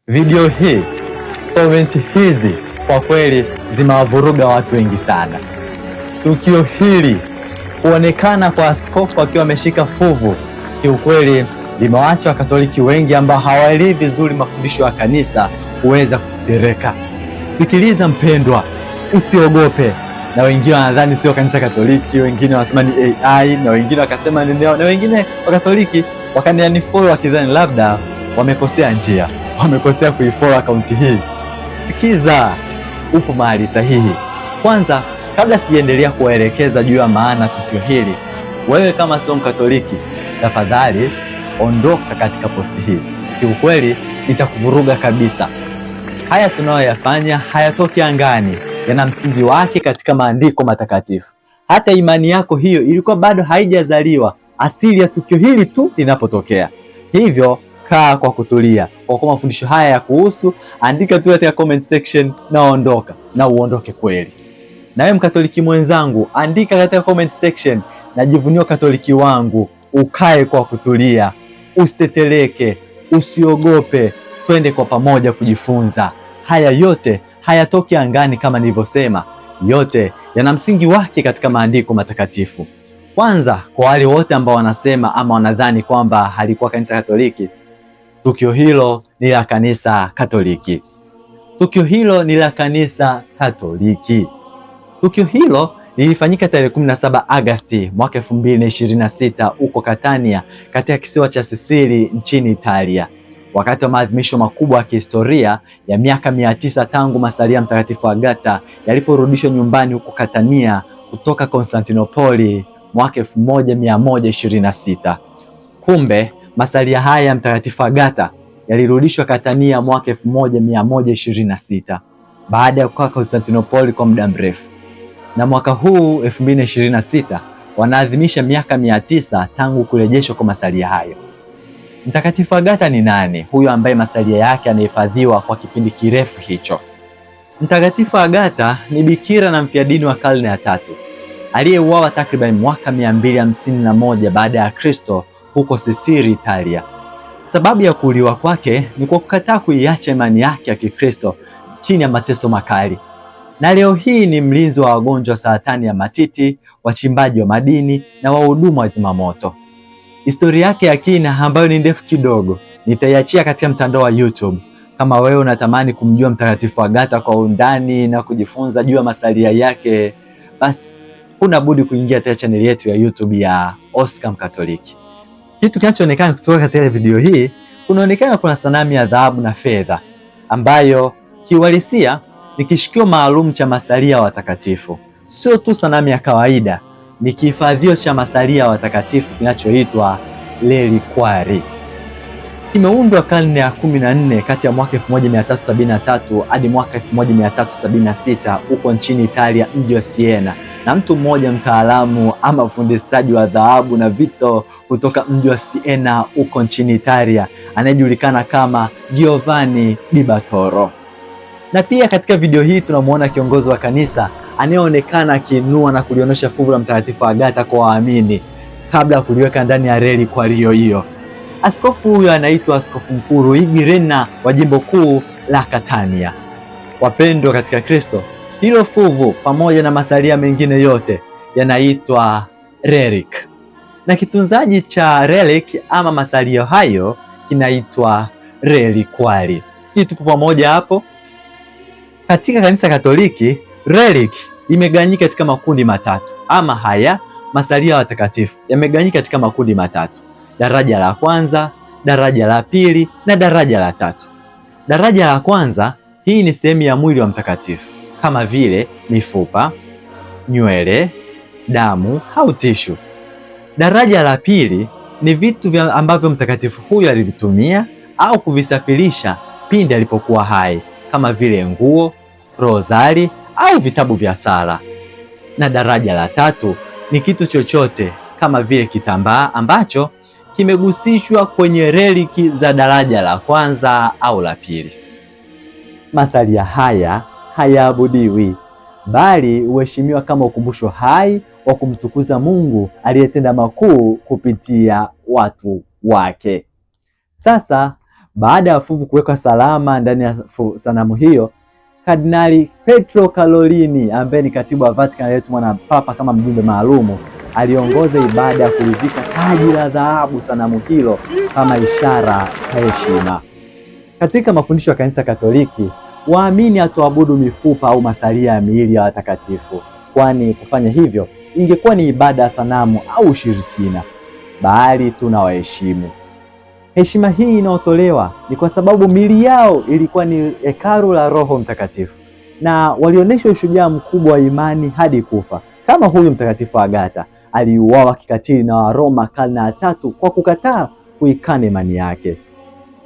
Video hii, komenti hizi kwa kweli zimewavuruga watu wengi sana. Tukio hili kuonekana kwa askofu akiwa ameshika fuvu, kiukweli limewaacha Wakatoliki wengi ambao hawaelewi vizuri mafundisho ya kanisa kuweza kutereka. Sikiliza mpendwa, usiogope. Na wengine wanadhani sio kanisa Katoliki, wengine wanasema ni AI, na wengine wakasema ni neo, na wengine Wakatoliki wakanifollow wakidhani labda wamekosea njia, wamekosea kuifollow akaunti hii. Sikiza, upo mahali sahihi. Kwanza, kabla sijaendelea kuwaelekeza juu ya maana tukio hili, wewe kama sio Mkatoliki, tafadhali ondoka katika posti hii. Kiukweli itakuvuruga kabisa. Haya tunayoyafanya hayatoki angani, yana msingi wake katika maandiko matakatifu. Hata imani yako hiyo ilikuwa bado haijazaliwa asili ya tukio hili tu linapotokea. Hivyo kaa kwa kutulia. Kwa kuwa mafundisho haya ya kuhusu, andika tu katika comment section na ondoka, na uondoke kweli. Na wewe Mkatoliki mwenzangu, andika katika comment section, najivunia Katoliki wangu. Ukae kwa kutulia, usiteteleke, usiogope. Twende kwa pamoja kujifunza. Haya yote hayatoki angani kama nilivyosema, yote yana msingi wake katika maandiko matakatifu. Kwanza, kwa wale wote ambao wanasema ama wanadhani kwamba halikuwa kanisa Katoliki, tukio hilo ni la kanisa Katoliki. Tukio hilo ni la kanisa Katoliki. Tukio hilo lilifanyika tarehe 17 Agosti mwaka 2026 huko Catania katika kisiwa cha Sicily nchini Italia, wakati wa maadhimisho makubwa ya kihistoria ya miaka 900 tangu masalia Mtakatifu Agata yaliporudishwa nyumbani huko Catania kutoka Konstantinopoli mwaka 1126. Kumbe masalia haya ya Mtakatifu Agata yalirudishwa Catania mwaka 1126 baada ya kukaa Konstantinopoli kwa muda mrefu. Na mwaka huu 2026 wanaadhimisha miaka 900 tangu kurejeshwa kwa masalia hayo. Mtakatifu Agata ni nani? Huyo ambaye masalia yake yanahifadhiwa kwa kipindi kirefu hicho. Mtakatifu Agata ni bikira na mfiadini wa karne ya 3 aliyeuawa takriban mwaka 251 baada ya Kristo huko Sicily, Italia. Sababu ya kuuliwa kwake ni kwa kukataa kuiacha imani yake ya Kikristo chini ya mateso makali. Na leo hii ni mlinzi wa wagonjwa saratani ya matiti, wachimbaji wa madini na wahudumu wa zimamoto. Historia yake ya kina ambayo ni ndefu kidogo nitaiachia katika mtandao wa YouTube. Kama wewe unatamani kumjua Mtakatifu Agata kwa undani na kujifunza juu ya masalia yake, basi huna budi kuingia katika chaneli yetu ya YouTube ya Oscar Mkatoliki. Kitu kinachoonekana kutoka katika video hii, kunaonekana kuna sanamu ya dhahabu na fedha ambayo kiuhalisia ni kishikio maalum cha masalia ya watakatifu. Sio tu sanamu ya kawaida, ni kihifadhio cha masalia ya watakatifu kinachoitwa reliquari. Kimeundwa karne ya 14 kati ya mwaka 1373 hadi mwaka 1376 huko nchini Italia, mji wa Siena, na mtu mmoja mtaalamu ama fundi stadi wa dhahabu na vito kutoka mji wa Siena huko nchini Italia anayejulikana kama Giovanni di Bartolo. Na pia katika video hii tunamuona kiongozi wa kanisa anayeonekana akiinua na kulionyesha fuvu la Mtakatifu Agata kwa waamini kabla ya kuliweka ndani ya reliquari hiyo. Askofu huyo anaitwa Askofu Mkuu Luigi Renna wa jimbo kuu la Catania. Wapendwa katika Kristo, hilo fuvu pamoja na masalia mengine yote yanaitwa relic. Na kitunzaji cha relic ama masalio hayo kinaitwa reliquari. Sisi tupo pamoja hapo? Katika kanisa Katoliki, relic imegawanyika katika makundi matatu. Ama haya masalia watakatifu yamegawanyika katika makundi matatu: daraja la kwanza, daraja la pili na daraja la tatu. Daraja la kwanza, hii ni sehemu ya mwili wa mtakatifu kama vile mifupa, nywele, damu au tishu. Daraja la pili ni vitu ambavyo mtakatifu huyo alivitumia au kuvisafirisha pindi alipokuwa hai kama vile nguo, rozari au vitabu vya sala. Na daraja la tatu ni kitu chochote kama vile kitambaa ambacho kimegusishwa kwenye reliki za daraja la kwanza au la pili. Masalia haya hayaabudiwi, bali huheshimiwa kama ukumbusho hai wa kumtukuza Mungu aliyetenda makuu kupitia watu wake. Sasa Baada ya fuvu kuwekwa salama ndani ya sanamu hiyo, Kardinali Pietro Parolin ambaye ni katibu wa Vatican aliyetumwa na Papa kama mjumbe maalumu aliongoza ibada ya kulivika taji la dhahabu sanamu hilo kama ishara ya heshima. Katika mafundisho ya Kanisa Katoliki, waamini hatuabudu mifupa au masalia ya miili ya watakatifu, kwani kufanya hivyo ingekuwa ni ibada ya sanamu au ushirikina, bali tunawaheshimu. Heshima hii inayotolewa ni kwa sababu miili yao ilikuwa ni hekalu la Roho Mtakatifu na walionyesha ushujaa mkubwa wa imani hadi kufa, kama huyu Mtakatifu Agata aliuawa kikatili na Waroma karne ya 3 kwa kukataa kuikana imani yake.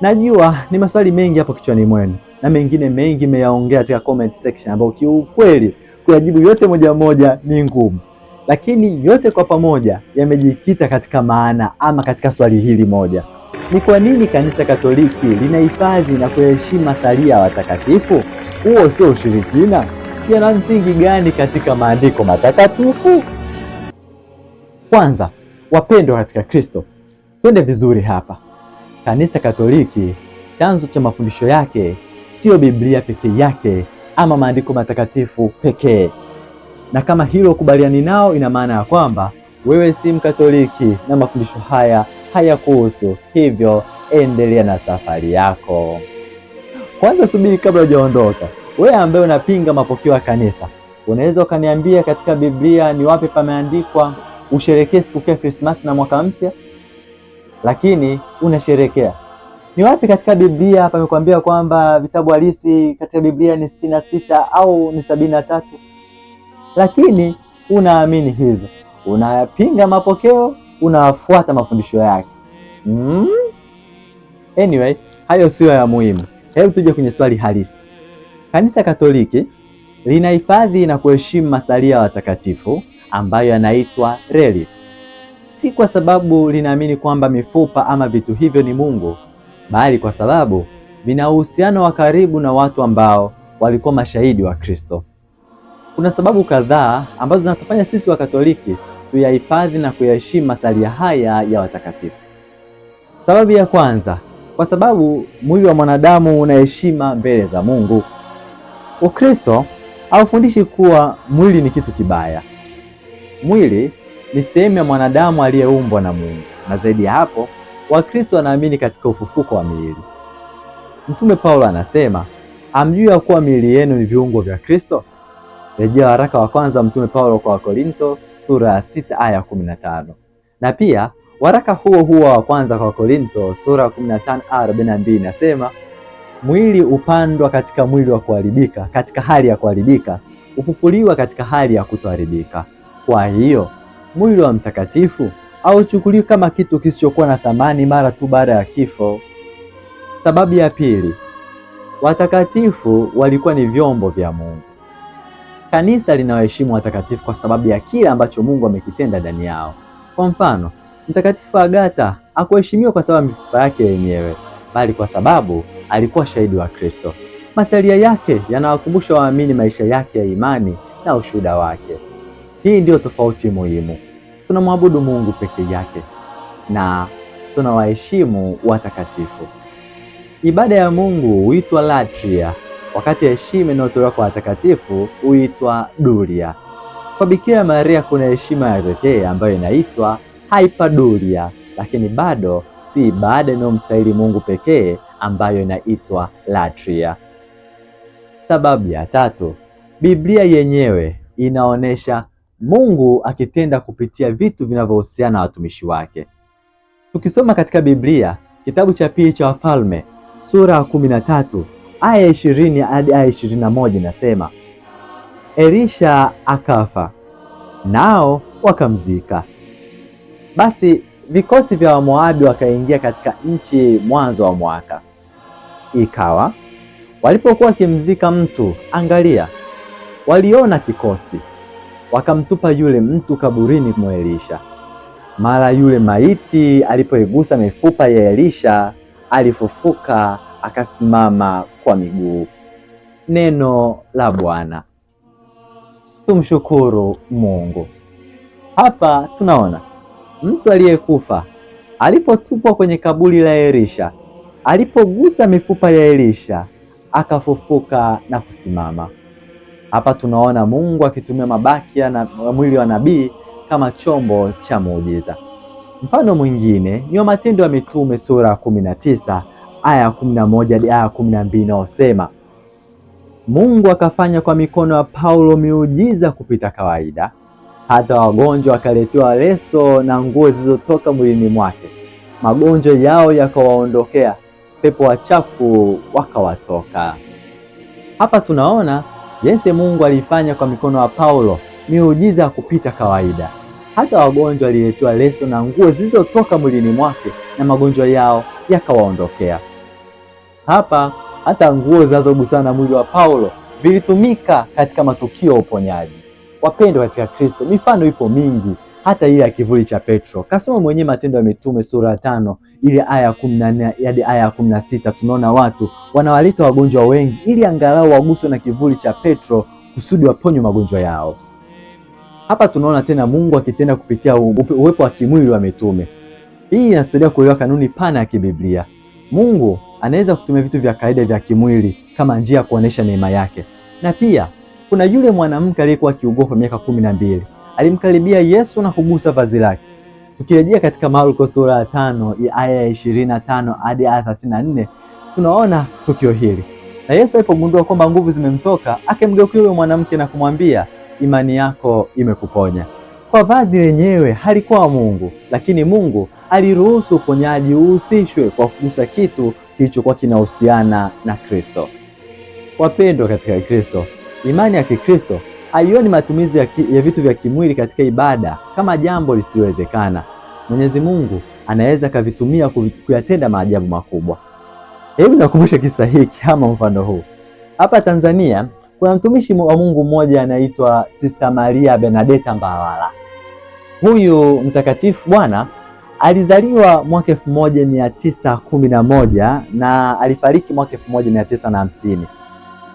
Najua ni maswali mengi hapo kichwani mwenu na mengine mengi meyaongea katika comment section, ambayo kiukweli kuyajibu yote moja moja ni ngumu, lakini yote kwa pamoja yamejikita katika maana ama katika swali hili moja: ni kwa nini Kanisa Katoliki linahifadhi na kuheshimu masalia ya watakatifu? Huo sio ushirikina? Yana msingi gani katika maandiko matakatifu? Kwanza, wapendwa katika Kristo, twende vizuri hapa. Kanisa Katoliki, chanzo cha mafundisho yake sio Biblia pekee yake ama maandiko matakatifu pekee. Na kama hilo kubaliani nao, ina maana ya kwamba wewe si Mkatoliki na mafundisho haya hayakuhusu, hivyo endelea na safari yako. Kwanza subiri kabla hujaondoka. Wewe ambaye unapinga mapokeo ya kanisa, unaweza ukaniambia katika Biblia ni wapi pameandikwa usherekee sikukuu ya Krismasi na mwaka mpya, lakini unasherekea? Ni wapi katika Biblia pamekwambia kwamba vitabu halisi katika Biblia ni 66 au ni 73? Lakini unaamini hivyo, unayapinga mapokeo, unafuata mafundisho yake. Anyway, hayo sio ya muhimu. Hebu tuje kwenye swali halisi. Kanisa Katoliki linahifadhi na kuheshimu masalia ya watakatifu ambayo yanaitwa relics, si kwa sababu linaamini kwamba mifupa ama vitu hivyo ni Mungu, bali kwa sababu vina uhusiano wa karibu na watu ambao walikuwa mashahidi wa Kristo. Kuna sababu kadhaa ambazo zinatufanya sisi wa Katoliki tuyahifadhi na kuyaheshimu masalia haya ya watakatifu. Sababu ya kwanza, kwa sababu mwili wa mwanadamu una heshima mbele za Mungu. Ukristo haufundishi kuwa mwili ni kitu kibaya. Mwili ni sehemu ya mwanadamu aliyeumbwa na Mungu, na zaidi ya hapo, Wakristo wanaamini katika ufufuko wa miili. Mtume Paulo anasema, hamjui ya kuwa miili yenu ni viungo vya Kristo? Rejea waraka wa kwanza Mtume Paulo kwa Wakorinto sura ya 6 aya 15. Na pia waraka huo huo wa kwanza kwa Wakorinto sura ya 15 aya 42 nasema, mwili upandwa katika mwili wa kuharibika, katika hali ya kuharibika, ufufuliwa katika hali ya kutoharibika. Kwa hiyo mwili wa mtakatifu hauchukuliwi kama kitu kisichokuwa na thamani mara tu baada ya kifo. Sababu ya pili, watakatifu walikuwa ni vyombo vya Mungu. Kanisa linawaheshimu watakatifu kwa sababu ya kile ambacho Mungu amekitenda ndani yao. Kwa mfano, Mtakatifu Agata hakuheshimiwa kwa sababu mifupa yake yenyewe, bali kwa sababu alikuwa shahidi wa Kristo. Masalia yake yanawakumbusha waamini maisha yake ya imani na ushuhuda wake. Hii ndiyo tofauti muhimu. Tunamwabudu Mungu peke yake na tunawaheshimu watakatifu. Ibada ya Mungu huitwa latria, wakati heshima inayotolewa kwa watakatifu huitwa dulia. Kwa Bikira Maria kuna heshima ya pekee ambayo inaitwa hyperdulia, lakini bado si ibada inayomstahili Mungu pekee ambayo inaitwa latria. Sababu ya tatu, Biblia yenyewe inaonesha Mungu akitenda kupitia vitu vinavyohusiana na watumishi wake. Tukisoma katika Biblia, kitabu cha pili cha Wafalme sura ya 13 aya 20 hadi aya 21 inasema, Elisha akafa, nao wakamzika. Basi vikosi vya Wamoabi wakaingia katika nchi mwanzo wa mwaka. Ikawa walipokuwa wakimzika mtu, angalia, waliona kikosi, wakamtupa yule mtu kaburini mwa Elisha. Mara yule maiti alipoigusa mifupa ya Elisha, alifufuka akasimama kwa miguu. Neno la Bwana. Tumshukuru Mungu. Hapa tunaona mtu aliyekufa alipotupwa kwenye kaburi la Elisha Alipogusa mifupa ya Elisha akafufuka na kusimama. Hapa tunaona Mungu akitumia mabaki ya mwili wa nabii kama chombo cha muujiza. Mfano mwingine ni wa Matendo ya Mitume sura ya 19 aya ya 11 hadi aya ya 12 inayosema, Mungu akafanya kwa mikono ya Paulo miujiza kupita kawaida, hata wagonjwa wakaletewa leso na nguo zilizotoka mwilini mwake, magonjwa yao yakawaondokea, pepo wachafu wakawatoka. Hapa tunaona jinsi Mungu alifanya kwa mikono ya Paulo miujiza ya kupita kawaida, hata wagonjwa waliletewa leso na nguo zilizotoka mwilini mwake na magonjwa yao yakawaondokea. Hapa hata nguo zinazogusana na mwili wa Paulo vilitumika katika matukio ya uponyaji. Wapendwa katika Kristo, mifano ipo mingi, hata ile ya kivuli cha Petro. Kasoma mwenyewe Matendo ya Mitume sura ya 5 ile aya ya 14 hadi aya ya 16, tunaona watu wanawaleta wagonjwa wengi ili angalau waguswe na kivuli cha Petro kusudi waponywe magonjwa yao. Hapa tunaona tena Mungu akitenda kupitia uwepo wa kimwili wa mitume. Hii inasaidia kuelewa kanuni pana ya kibiblia. Mungu anaweza kutumia vitu vya kawaida vya kimwili kama njia ya kuonesha neema yake. Na pia kuna yule mwanamke aliyekuwa akiugua kwa miaka 12, alimkaribia Yesu na kugusa vazi lake. Tukirejea katika Marko sura ya 5 aya ya 25 hadi aya 34, tunaona tukio hili. Na Yesu alipogundua kwamba nguvu zimemtoka, akemgeukia yule mwanamke na kumwambia, imani yako imekuponya. Kwa vazi lenyewe halikuwa Mungu, lakini Mungu aliruhusu uponyaji uhusishwe kwa kugusa kitu kilichokuwa kinahusiana na Kristo. Wapendwa katika Kristo, imani ya Kikristo haioni matumizi ya vitu vya kimwili katika ibada kama jambo lisiwezekana. Mwenyezi Mungu anaweza kavitumia kuyatenda maajabu makubwa. Hebu nakumbusha kisa hiki kama mfano huu. Hapa Tanzania kuna mtumishi wa Mungu mmoja anaitwa Sister Maria Benedetta Mbawala. Huyu mtakatifu bwana alizaliwa mwaka 1911 na alifariki mwaka 1950.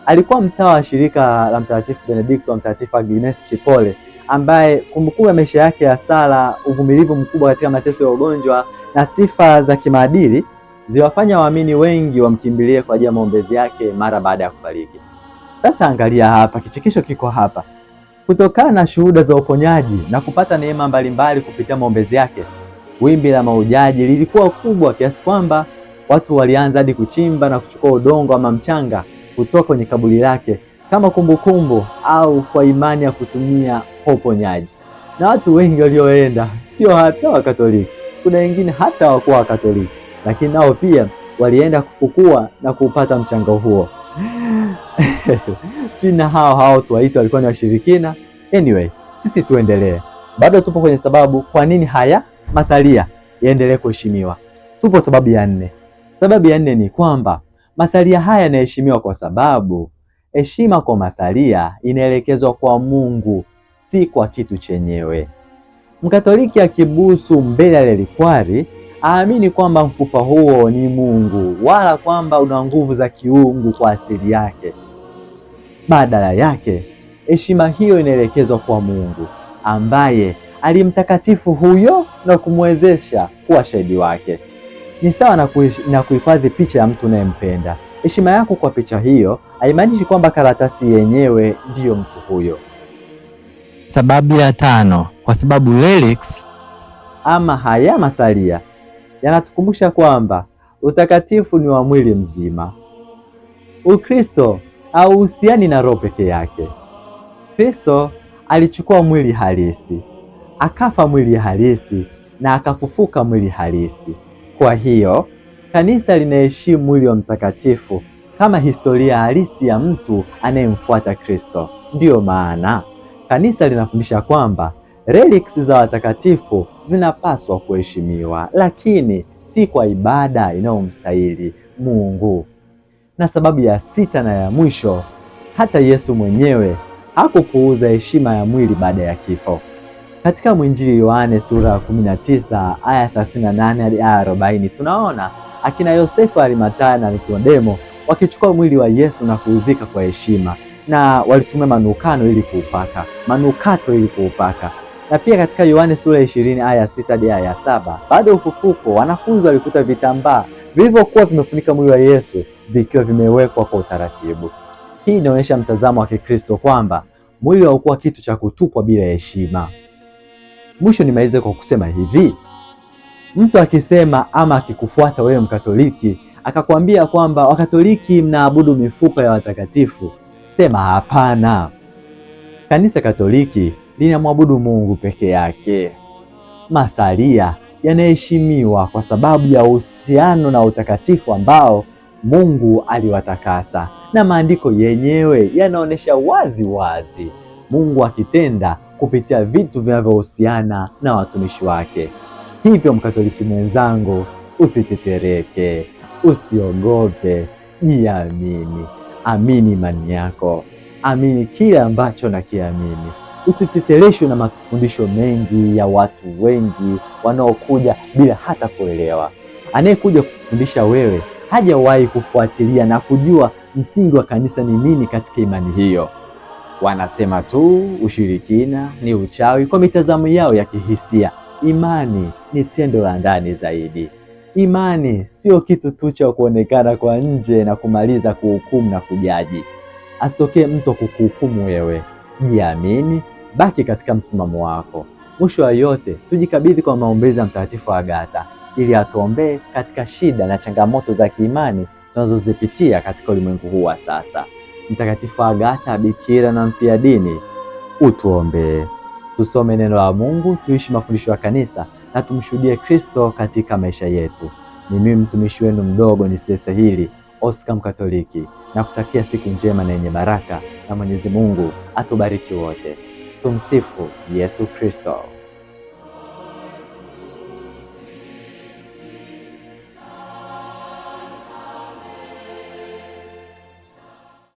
Alikuwa mtawa wa shirika la Mtakatifu Benedikto wa Mtakatifu Agnes Chipole, ambaye kumbukumbu ya maisha yake ya sala, uvumilivu mkubwa katika mateso ya ugonjwa na sifa za kimaadili ziwafanya waamini wengi wamkimbilie kwa ajili ya maombezi yake mara baada ya kufariki. Sasa angalia hapa, kichekesho kiko hapa. Kutokana na shuhuda za uponyaji na kupata neema mbalimbali kupitia maombezi yake, wimbi la mahujaji lilikuwa kubwa kiasi kwamba watu walianza hadi kuchimba na kuchukua udongo ama mchanga kutoka kwenye kaburi lake kama kumbukumbu au kwa imani ya kutumia kwa uponyaji. Na watu wengi walioenda sio hata Wakatoliki, kuna wengine hata hawakuwa Wakatoliki, lakini nao pia walienda kufukua na kupata mchanga huo. Si na hao tuwaita walikuwa ni washirikina. Anyway, sisi tuendelee. Bado tupo kwenye sababu kwa nini haya masalia yaendelee kuheshimiwa. Tupo sababu ya 4. Sababu ya 4 ni kwamba masalia haya yanaheshimiwa kwa sababu heshima kwa masalia inaelekezwa kwa Mungu, si kwa kitu chenyewe. Mkatoliki akibusu mbele ya relikwari aamini kwamba mfupa huo ni Mungu, wala kwamba una nguvu za kiungu kwa asili yake. Badala yake, heshima hiyo inaelekezwa kwa Mungu ambaye alimtakatifu huyo na kumwezesha kuwa shahidi wake. Ni sawa na kuhifadhi picha ya mtu unayempenda. Heshima yako kwa picha hiyo haimaanishi kwamba karatasi yenyewe ndiyo mtu huyo. Sababu ya 5, kwa sababu relics ama haya masalia yanatukumbusha kwamba utakatifu ni wa mwili mzima. Ukristo hauhusiani na roho peke yake. Kristo alichukua mwili halisi, akafa mwili halisi na akafufuka mwili halisi. Kwa hiyo kanisa linaheshimu mwili wa mtakatifu kama historia halisi ya mtu anayemfuata Kristo. Ndiyo maana kanisa linafundisha kwamba relics za watakatifu zinapaswa kuheshimiwa, lakini si kwa ibada inayomstahili Mungu. Na sababu ya 6 na ya mwisho, hata Yesu mwenyewe hakupuuza heshima ya mwili baada ya kifo. Katika mwinjili Yohane sura ya 19 aya 38 hadi aya 40, tunaona akina Yosefu Arimathaya na Nikodemo wakichukua mwili wa Yesu na kuuzika kwa heshima, na walitumia manukato ili kuupaka. Na pia katika Yohane sura ya 20 aya 6 hadi aya 7, baada ya ufufuko wanafunzi walikuta vitambaa vilivyokuwa vimefunika mwili wa Yesu vikiwa vimewekwa kwa utaratibu. Hii inaonyesha mtazamo wa Kikristo kwamba mwili haukuwa kitu cha kutupwa bila heshima. Mwisho nimalize kwa kusema hivi, mtu akisema ama akikufuata wewe Mkatoliki akakwambia kwamba Wakatoliki mnaabudu mifupa ya watakatifu, sema hapana. Kanisa Katoliki linamwabudu Mungu peke yake. Masalia yanaheshimiwa kwa sababu ya uhusiano na utakatifu ambao Mungu aliwatakasa, na maandiko yenyewe yanaonyesha wazi wazi Mungu akitenda kupitia vitu vinavyohusiana na watumishi wake. Hivyo Mkatoliki mwenzangu, usitetereke, usiogope, jiamini, amini imani yako, amini kile ambacho nakiamini. Usitetereshwe na mafundisho mengi ya watu wengi wanaokuja bila hata kuelewa. Anayekuja kufundisha wewe hajawahi kufuatilia na kujua msingi wa kanisa ni nini katika imani hiyo. Wanasema tu ushirikina ni uchawi kwa mitazamo yao ya kihisia. Imani ni tendo la ndani zaidi. Imani sio kitu tu cha kuonekana kwa nje na kumaliza kuhukumu na kujaji. Asitokee mtu kukuhukumu wewe. Jiamini, baki katika msimamo wako. Mwisho wa yote, tujikabidhi kwa maombezi ya Mtakatifu Agatha ili atuombee katika shida na changamoto za kiimani tunazozipitia katika ulimwengu huu wa sasa. Mtakatifu Agatha, bikira na mfiadini, utuombee. Tusome neno la Mungu, tuishi mafundisho ya kanisa na tumshuhudie Kristo katika maisha yetu. Ni mimi mtumishi wenu mdogo nisiyestahili, Oscar Mkatoliki, na kutakia siku njema na yenye baraka, na Mwenyezi Mungu atubariki wote. Tumsifu Yesu Kristo.